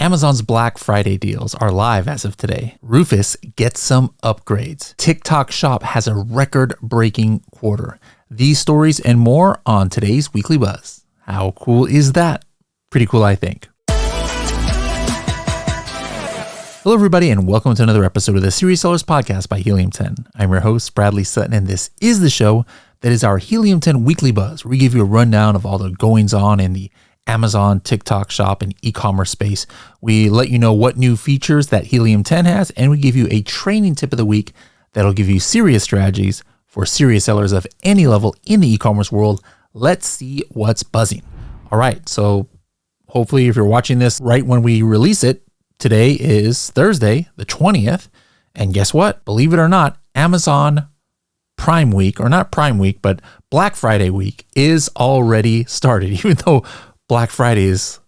Amazon's Black Friday deals are live as of today. Rufus gets some upgrades. TikTok Shop has a record-breaking quarter. These stories and more on today's Weekly Buzz. How cool is that? Pretty cool, I think. Hello, everybody, and welcome to another episode of the Series Sellers Podcast by Helium 10. I'm your host, Bradley Sutton, and this is the show that is our Helium 10 Weekly Buzz, where we give you a rundown of all the goings-on in the Amazon, TikTok Shop, and e-commerce space. We let you know what new features that Helium 10 has, and we give you a training tip of the week that'll give you serious strategies for serious sellers of any level in the e-commerce world. Let's see what's buzzing. All right, so hopefully if you're watching this right when we release it, today is Thursday, the 20th, and guess what? Believe it or not, Amazon Prime Week, or not Prime Week, but Black Friday week is already started, even though Black Friday is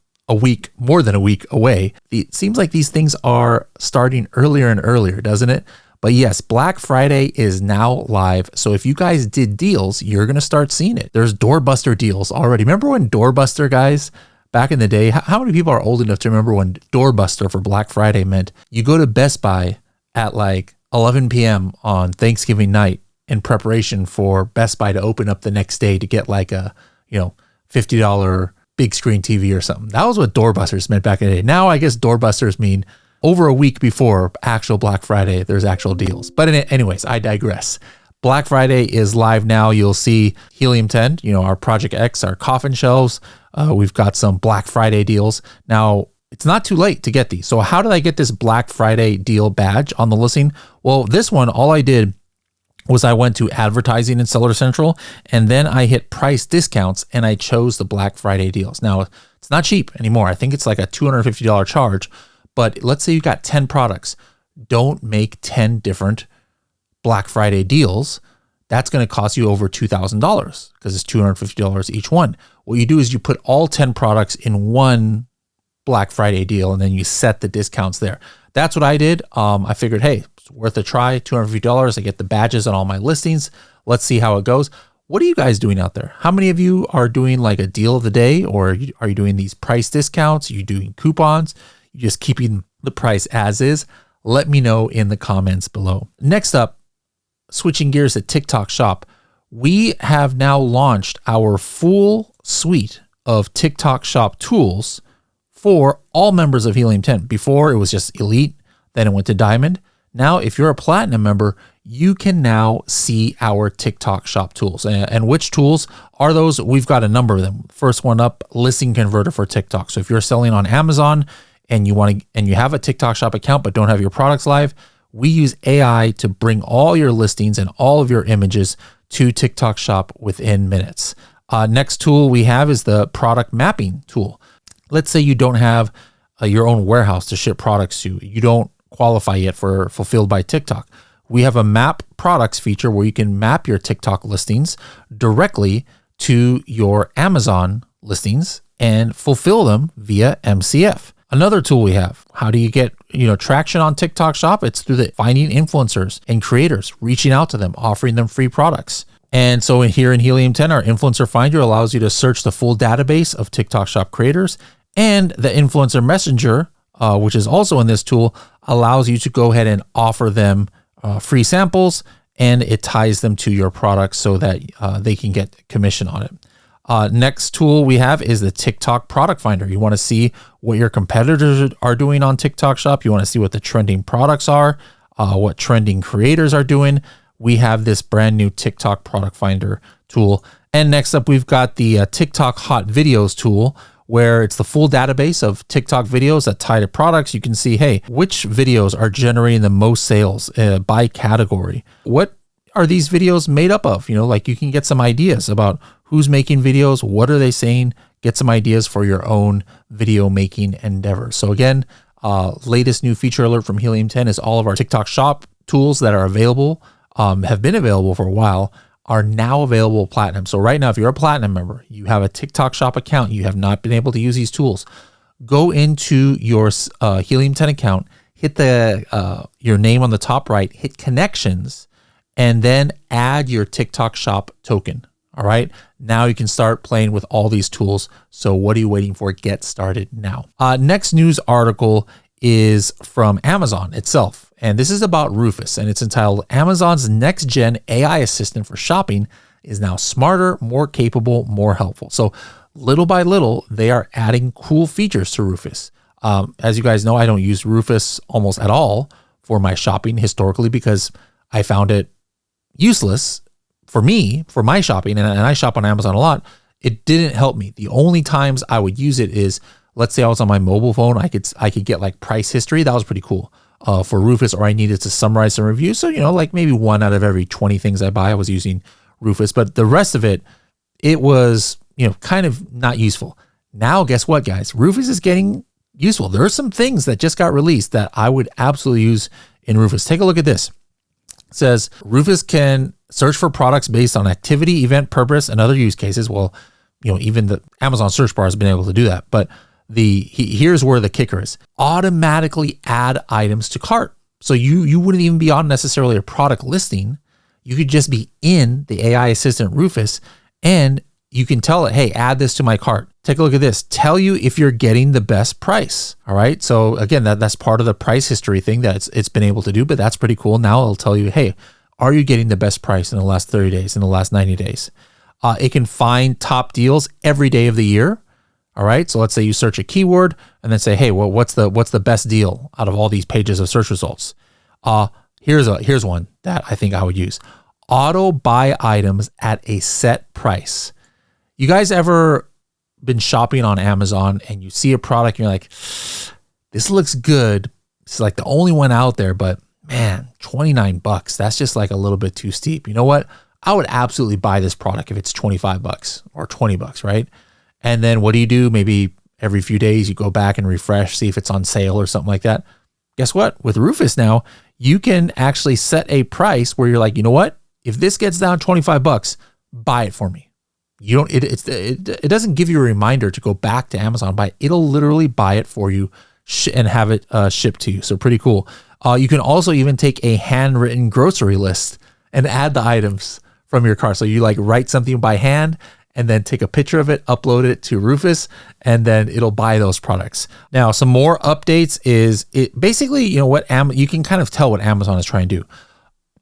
more than a week away. It seems like these things are starting earlier and earlier, doesn't it? But yes, Black Friday is now live. So if you guys did deals, you're going to start seeing it. There's doorbuster deals already. Remember when doorbuster, guys, back in the day, how many people are old enough to remember when doorbuster for Black Friday meant you go to Best Buy at like 11 p.m. on Thanksgiving night in preparation for Best Buy to open up the next day to get like a, $50 big screen TV or something. That was what doorbusters meant back in the day. Now I guess doorbusters mean over a week before actual Black Friday, there's actual deals. But anyways, I digress. Black Friday is live now. You'll see Helium 10, our Project X, our coffin shelves. We've got some Black Friday deals. Now, it's not too late to get these. So how did I get this Black Friday deal badge on the listing? Well, this one, all I did was I went to advertising in Seller Central, and then I hit price discounts and I chose the Black Friday deals. Now, it's not cheap anymore. I think it's like a $250 charge, but let's say you got 10 products. Don't make 10 different Black Friday deals. That's going to cost you over $2,000 because it's $250 each one. What you do is you put all 10 products in one Black Friday deal, and then you set the discounts there. That's what I did. I figured, hey, it's worth a try, $250. I get the badges on all my listings. Let's see how it goes. What are you guys doing out there? How many of you are doing like a deal of the day, or are you doing these price discounts? Are you doing coupons? You just keeping the price as is? Let me know in the comments below. Next up, switching gears to TikTok Shop, we have now launched our full suite of TikTok Shop tools for all members of Helium 10. Before, it was just Elite, then it went to Diamond. Now, if you're a Platinum member, you can now see our TikTok Shop tools. And which tools are those? We've got a number of them. First one up, Listing Converter for TikTok. So if you're selling on Amazon and you have a TikTok Shop account but don't have your products live, we use AI to bring all your listings and all of your images to TikTok Shop within minutes. Next tool we have is the product mapping tool. Let's say you don't have your own warehouse to ship products to. You don't qualify yet for Fulfilled by TikTok. We have a map products feature where you can map your TikTok listings directly to your Amazon listings and fulfill them via MCF. Another tool we have, how do you get traction on TikTok Shop? It's through the finding influencers and creators, reaching out to them, offering them free products. And so here in Helium 10, our Influencer Finder allows you to search the full database of TikTok Shop creators, and the Influencer Messenger, which is also in this tool, allows you to go ahead and offer them free samples, and it ties them to your products so that they can get commission on it. Next tool we have is the TikTok Product Finder. You want to see what your competitors are doing on TikTok Shop. You want to see what the trending products are, what trending creators are doing. We have this brand new TikTok Product Finder tool. And next up, we've got the TikTok Hot Videos tool, where it's the full database of TikTok videos that tie to products. You can see, hey, which videos are generating the most sales by category? What are these videos made up of? You can get some ideas about who's making videos, what are they saying, get some ideas for your own video making endeavors. So again, latest new feature alert from Helium 10 is all of our TikTok Shop tools that are available, have been available for a while, are now available Platinum. So right now, if you're a Platinum member, you have a TikTok Shop account, you have not been able to use these tools, go into your Helium 10 account, hit your name on the top right, hit connections, and then add your TikTok Shop token. All right. Now you can start playing with all these tools. So what are you waiting for? Get started now. Next news article is from Amazon itself. And this is about Rufus, and it's entitled Amazon's Next Gen AI Assistant for Shopping is now smarter, more capable, more helpful. So little by little, they are adding cool features to Rufus. As you guys know, I don't use Rufus almost at all for my shopping historically because I found it useless for me, for my shopping, and I shop on Amazon a lot. It didn't help me. The only times I would use it is, let's say I was on my mobile phone, I could get like price history. That was pretty cool for Rufus, or I needed to summarize some reviews. So, like maybe 1 out of every 20 things I buy, I was using Rufus, but the rest of it, it was, kind of not useful. Now, guess what, guys? Rufus is getting useful. There are some things that just got released that I would absolutely use in Rufus. Take a look at this. It says Rufus can search for products based on activity, event, purpose, and other use cases. Well, even the Amazon search bar has been able to do that. But here's where the kicker is. Automatically add items to cart. So you wouldn't even be on necessarily a product listing. You could just be in the AI assistant Rufus, and you can tell it, hey, add this to my cart. Take a look at this. Tell you if you're getting the best price. All right. So again, that's part of the price history thing that it's been able to do, but that's pretty cool. Now it'll tell you, hey, are you getting the best price in the last 30 days, in the last 90 days? It can find top deals every day of the year. All right. So let's say you search a keyword and then say, hey, well, what's the best deal out of all these pages of search results? Here's one that I think I would use. Auto buy items at a set price. You guys ever been shopping on Amazon and you see a product and you're like, this looks good. It's like the only one out there, but man, $29. That's just like a little bit too steep. You know what? I would absolutely buy this product if it's $25 or $20, right? And then what do? Maybe every few days you go back and refresh, see if it's on sale or something like that. Guess what? With Rufus now, you can actually set a price where you're like, you know what? If this gets down $25, buy it for me. It doesn't give you a reminder to go back to Amazon, buy it. It'll literally buy it for you and have it shipped to you. So pretty cool. You can also even take a handwritten grocery list and add the items from your cart. So you like write something by hand and then take a picture of it, upload it to Rufus, and then it'll buy those products. Now, some more updates is it basically, you can kind of tell what Amazon is trying to do.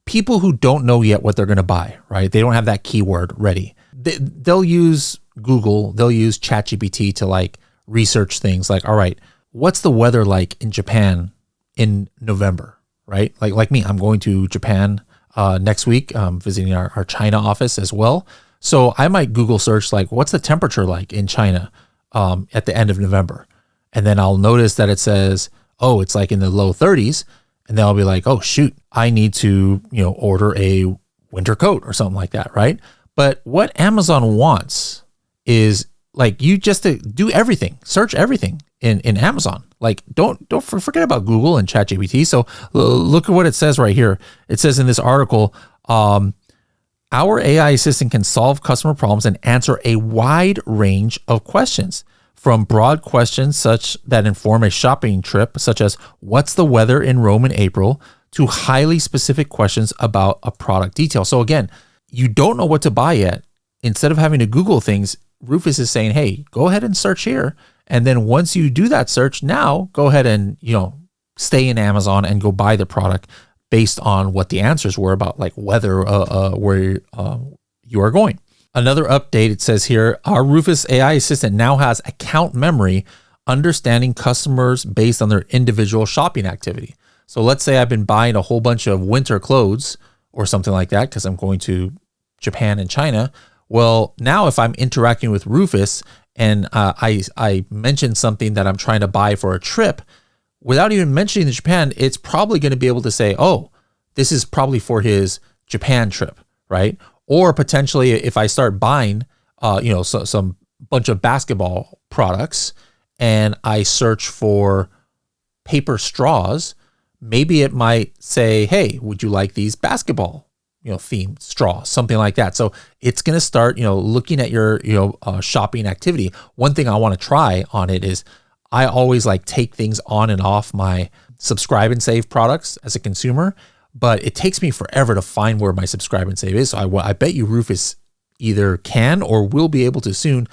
People who don't know yet what they're going to buy, right? They don't have that keyword ready. They'll use Google, they'll use ChatGPT to like research things like, all right, what's the weather like in Japan in November, right? Like me, I'm going to Japan next week, visiting our China office as well. So I might Google search like, what's the temperature like in China at the end of November? And then I'll notice that it says, oh, it's like in the low 30s. And then I'll be like, oh, shoot, I need to, order a winter coat or something like that, right? But what Amazon wants is like you just to do everything, search everything in Amazon. Like don't forget about Google and ChatGPT. So look at what it says right here. It says in this article, our AI assistant can solve customer problems and answer a wide range of questions, from broad questions such that inform a shopping trip, such as what's the weather in Rome in April, to highly specific questions about a product detail. So again, you don't know what to buy yet. Instead of having to Google things, Rufus is saying, hey, go ahead and search here. And then once you do that search, now go ahead and, stay in Amazon and go buy the product based on what the answers were about like weather, where you are going. Another update, it says here, our Rufus AI assistant now has account memory, understanding customers based on their individual shopping activity. So let's say I've been buying a whole bunch of winter clothes or something like that because I'm going to Japan and China. Well, now if I'm interacting with Rufus and I mention something that I'm trying to buy for a trip, without even mentioning the Japan, it's probably going to be able to say, oh, this is probably for his Japan trip, right? Or potentially if I start buying, some bunch of basketball products and I search for paper straws, maybe it might say, hey, would you like these basketball, themed straws, something like that. So it's going to start, looking at your, shopping activity. One thing I want to try on it is I always like take things on and off my subscribe and save products as a consumer, but it takes me forever to find where my subscribe and save is. So I bet you Rufus either can or will be able to soon.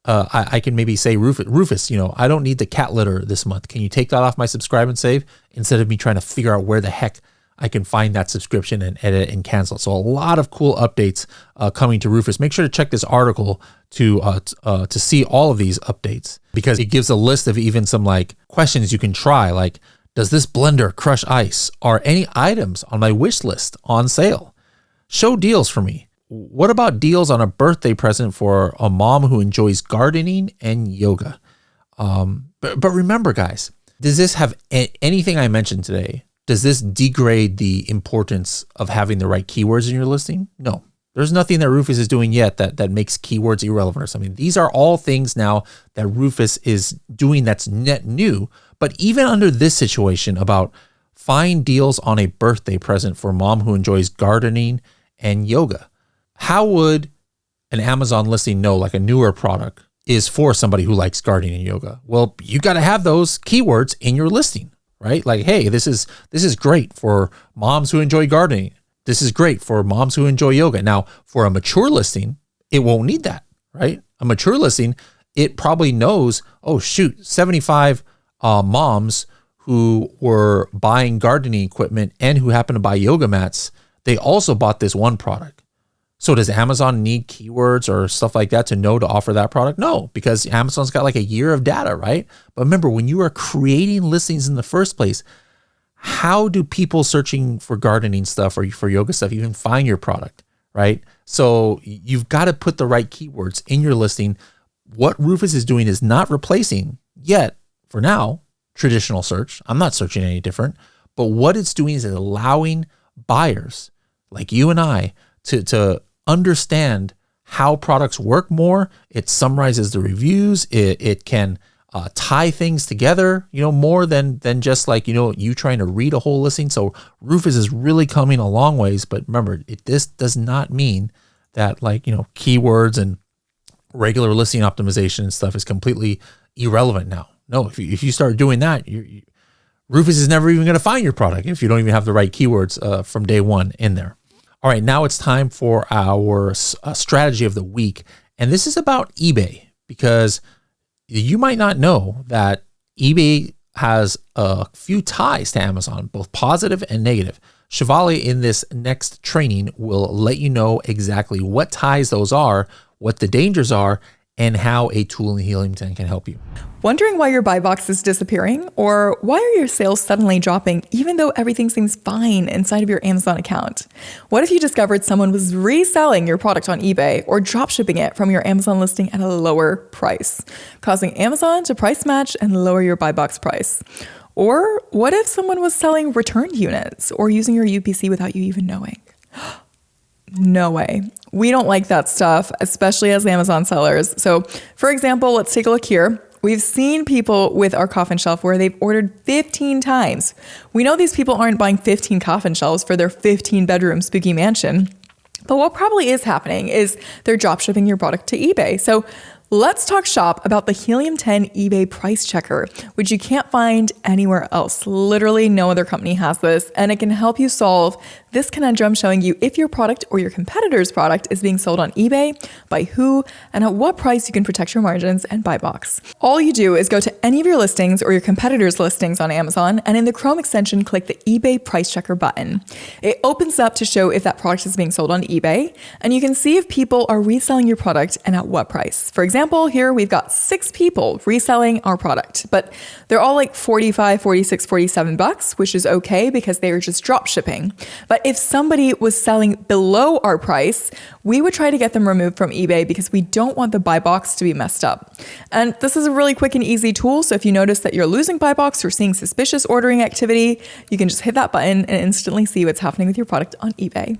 I can maybe say, Rufus, I don't need the cat litter this month. Can you take that off my subscribe and save, instead of me trying to figure out where the heck I can find that subscription and edit and cancel. So a lot of cool updates coming to Rufus. Make sure to check this article to see all of these updates, because it gives a list of even some like questions you can try. Like, does this blender crush ice? Are any items on my wish list on sale? Show deals for me. What about deals on a birthday present for a mom who enjoys gardening and yoga? But remember, guys, does this have anything I mentioned today? Does this degrade the importance of having the right keywords in your listing? No. There's nothing that Rufus is doing yet that makes keywords irrelevant or something. These are all things now that Rufus is doing that's net new. But even under this situation about find deals on a birthday present for mom who enjoys gardening and yoga, how would an Amazon listing know like a newer product is for somebody who likes gardening and yoga? Well, you got to have those keywords in your listing, right? Like, hey, this is great for moms who enjoy gardening. This is great for moms who enjoy yoga. Now, for a mature listing, it won't need that, right? A mature listing, it probably knows, oh shoot, 75 moms who were buying gardening equipment and who happen to buy yoga mats, they also bought this one product. So does Amazon need keywords or stuff like that to know to offer that product? No, because Amazon's got like a year of data, right? But remember, when you are creating listings in the first place, how do people searching for gardening stuff or for yoga stuff even find your product, right? So you've got to put the right keywords in your listing. What Rufus is doing is not replacing yet, for now, traditional search. I'm not searching any different, but what it's doing is allowing buyers like you and I to understand how products work more. It summarizes the reviews. It can tie things together, more than just like, you trying to read a whole listing. So Rufus is really coming a long ways, but remember, this does not mean that like, keywords and regular listing optimization and stuff is completely irrelevant now. No, if you start doing that, Rufus is never even going to find your product if you don't even have the right keywords from day one in there. All right, now it's time for our strategy of the week. And this is about eBay, because you might not know that eBay has a few ties to Amazon, both positive and negative. Shivali in this next training will let you know exactly what ties those are, what the dangers are, and how a tool in Helium 10 can help you. Wondering why your buy box is disappearing? Or why are your sales suddenly dropping even though everything seems fine inside of your Amazon account? What if you discovered someone was reselling your product on eBay or dropshipping it from your Amazon listing at a lower price, causing Amazon to price match and lower your buy box price? Or what if someone was selling returned units or using your UPC without you even knowing? No way. We don't like that stuff, especially as Amazon sellers. So for example, let's take a look here. We've seen people with our coffin shelf where they've ordered 15 times. We know these people aren't buying 15 coffin shelves for their 15-bedroom spooky mansion. But what probably is happening is they're dropshipping your product to eBay. So let's talk shop about the Helium 10 eBay price checker, which you can't find anywhere else. Literally no other company has this, and it can help you solve this conundrum, showing you if your product or your competitor's product is being sold on eBay, by who, and at what price you can protect your margins and buy box. All you do is go to any of your listings or your competitor's listings on Amazon, and in the Chrome extension, click the eBay price checker button. It opens up to show if that product is being sold on eBay, and you can see if people are reselling your product and at what price. For example, here we've got 6 people reselling our product, but they're all like 45, 46, 47 bucks, which is okay because they are just drop shipping. But if somebody was selling below our price, we would try to get them removed from eBay because we don't want the buy box to be messed up. And this is a really quick and easy tool. So if you notice that you're losing buy box or seeing suspicious ordering activity, you can just hit that button and instantly see what's happening with your product on eBay.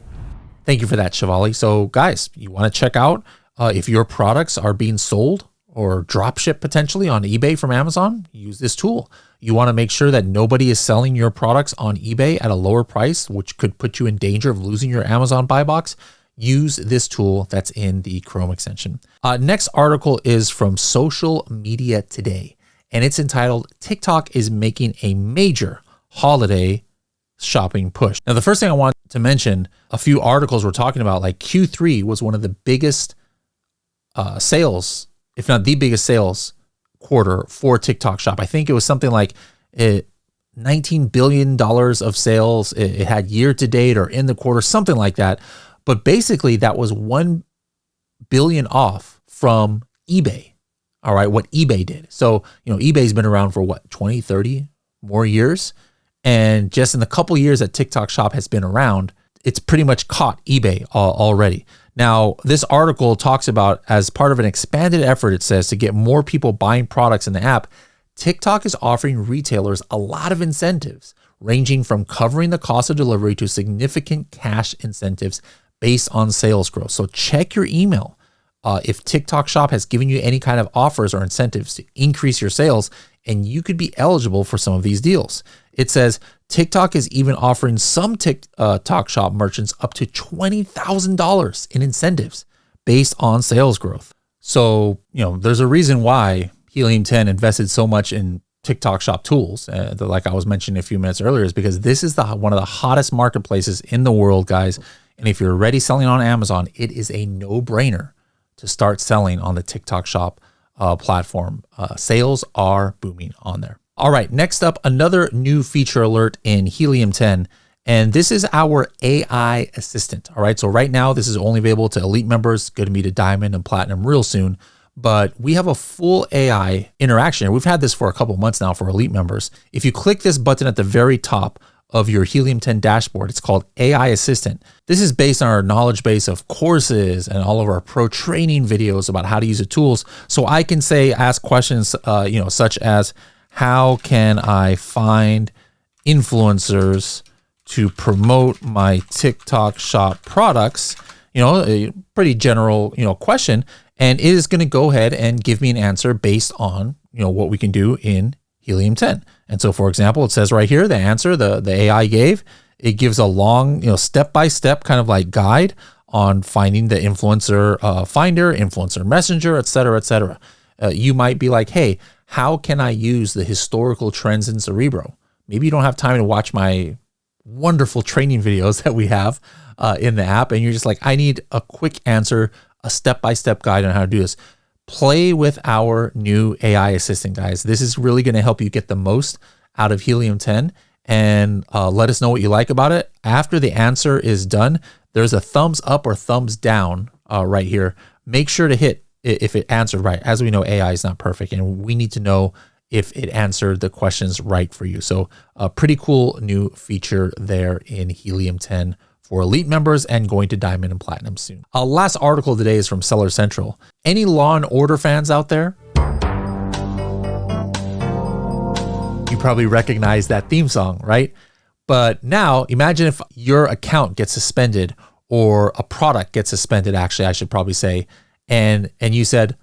Thank you for that, Shivali. So guys, you want to check out if your products are being sold or drop ship potentially on eBay from Amazon, use this tool. You want to make sure that nobody is selling your products on eBay at a lower price, which could put you in danger of losing your Amazon buy box. Use this tool that's in the Chrome extension. Next article is from Social Media Today, and it's entitled, TikTok is making a major holiday shopping push. Now, the first thing I want to mention, a few articles were talking about like Q3 was one of the biggest sales, if not the biggest sales quarter for TikTok Shop. I think it was something like $19 billion of sales. It had year to date or in the quarter, something like that. But basically that was 1 billion off from eBay. All right, what eBay did. So, eBay's been around for what, 20, 30 more years? And just in the couple years that TikTok Shop has been around, it's pretty much caught eBay already. Now, this article talks about, as part of an expanded effort, it says, to get more people buying products in the app, TikTok is offering retailers a lot of incentives, ranging from covering the cost of delivery to significant cash incentives based on sales growth. So check your email. If TikTok Shop has given you any kind of offers or incentives to increase your sales, and you could be eligible for some of these deals. It says TikTok is even offering some TikTok Shop merchants up to $20,000 in incentives based on sales growth. So, there's a reason why Helium 10 invested so much in TikTok Shop tools, like I was mentioning a few minutes earlier, is because this is one of the hottest marketplaces in the world, guys. And if you're already selling on Amazon, it is a no-brainer to start selling on the TikTok Shop platform. Sales are booming on there. All right, next up, another new feature alert in Helium 10, and this is our AI assistant. All right, so right now this is only available to elite members, going to be to Diamond and Platinum real soon, but we have a full AI interaction. We've had this for a couple months now for elite members. If you click this button at the very top of your Helium 10 dashboard, it's called AI Assistant. This is based on our knowledge base of courses and all of our pro training videos about how to use the tools. So I can ask questions, such as, how can I find influencers to promote my TikTok Shop products? A pretty general, question. And it is going to go ahead and give me an answer based on, what we can do in Helium 10. And so, for example, it says right here, the answer the AI gave, it gives a long, step-by-step kind of like guide on finding the influencer finder, influencer messenger, et cetera, et cetera. You might be like, hey, how can I use the historical trends in Cerebro? Maybe you don't have time to watch my wonderful training videos that we have in the app, and you're just like, I need a quick answer, a step-by-step guide on how to do this. Play with our new AI assistant, guys. This is really going to help you get the most out of Helium 10, and let us know what you like about it. After the answer is done, there's a thumbs up or thumbs down right here. Make sure to hit if it answered right. As we know, AI is not perfect, and we need to know if it answered the questions right for you. So a pretty cool new feature there in Helium 10 for elite members and going to Diamond and Platinum soon. Last article today is from Seller Central. Any Law and Order fans out there? You probably recognize that theme song, right? But now imagine if your account gets suspended, or a product gets suspended, actually, I should probably say, and you said,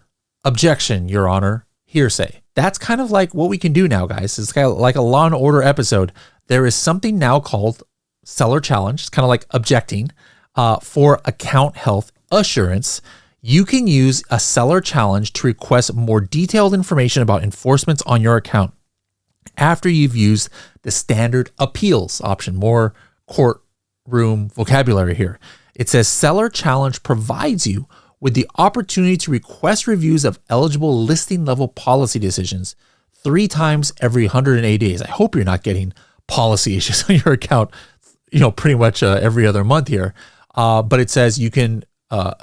objection, Your Honor, hearsay. That's kind of like what we can do now, guys. It's kind of like a Law and Order episode. There is something now called Seller Challenge. It's kind of like objecting for account health assurance. You can use a Seller Challenge to request more detailed information about enforcements on your account after you've used the standard appeals option. More courtroom vocabulary here. It says Seller Challenge provides you with the opportunity to request reviews of eligible listing level policy decisions 3 times every 180 days. I hope you're not getting policy issues on your account, pretty much every other month here. But it says you can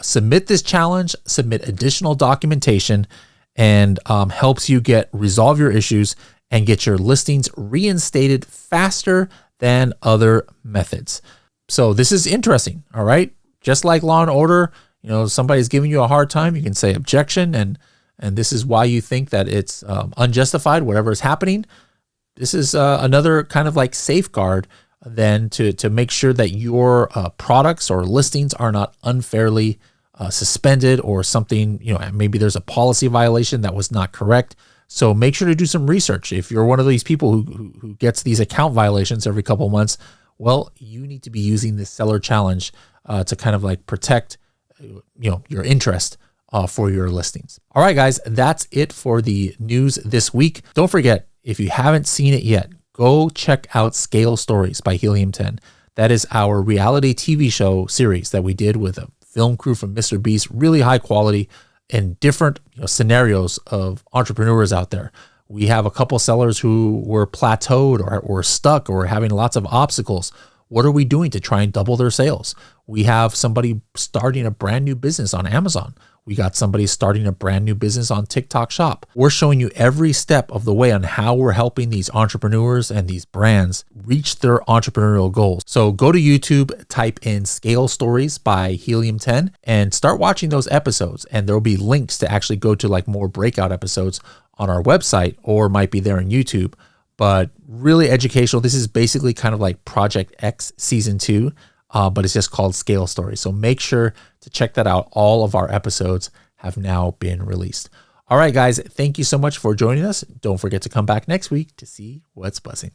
submit this challenge, submit additional documentation, and helps you resolve your issues and get your listings reinstated faster than other methods. So this is interesting. All right. Just like Law and Order, somebody's giving you a hard time, you can say objection, and this is why you think that it's unjustified, whatever is happening. This is another kind of like safeguard then to make sure that your products or listings are not unfairly suspended, or something, maybe there's a policy violation that was not correct. So make sure to do some research. If you're one of these people who gets these account violations every couple of months, well, you need to be using this Seller Challenge to kind of like protect your interest for your listings. All right, guys, that's it for the news this week. Don't forget, if you haven't seen it yet, go check out Scale Stories by Helium 10. That is our reality TV show series that we did with a film crew from Mr. Beast, really high quality and different scenarios of entrepreneurs out there. We have a couple sellers who were plateaued or stuck or having lots of obstacles. What are we doing to try and double their sales? We have somebody starting a brand new business on Amazon. We got somebody starting a brand new business on TikTok Shop. We're showing you every step of the way on how we're helping these entrepreneurs and these brands reach their entrepreneurial goals. So go to YouTube, type in Scale Stories by Helium 10 and start watching those episodes. And there'll be links to actually go to like more breakout episodes on our website or might be there on YouTube. But really educational. This is basically kind of like Project X Season 2, but it's just called Scale Stories. So make sure to check that out. All of our episodes have now been released. All right, guys, thank you so much for joining us. Don't forget to come back next week to see what's buzzing.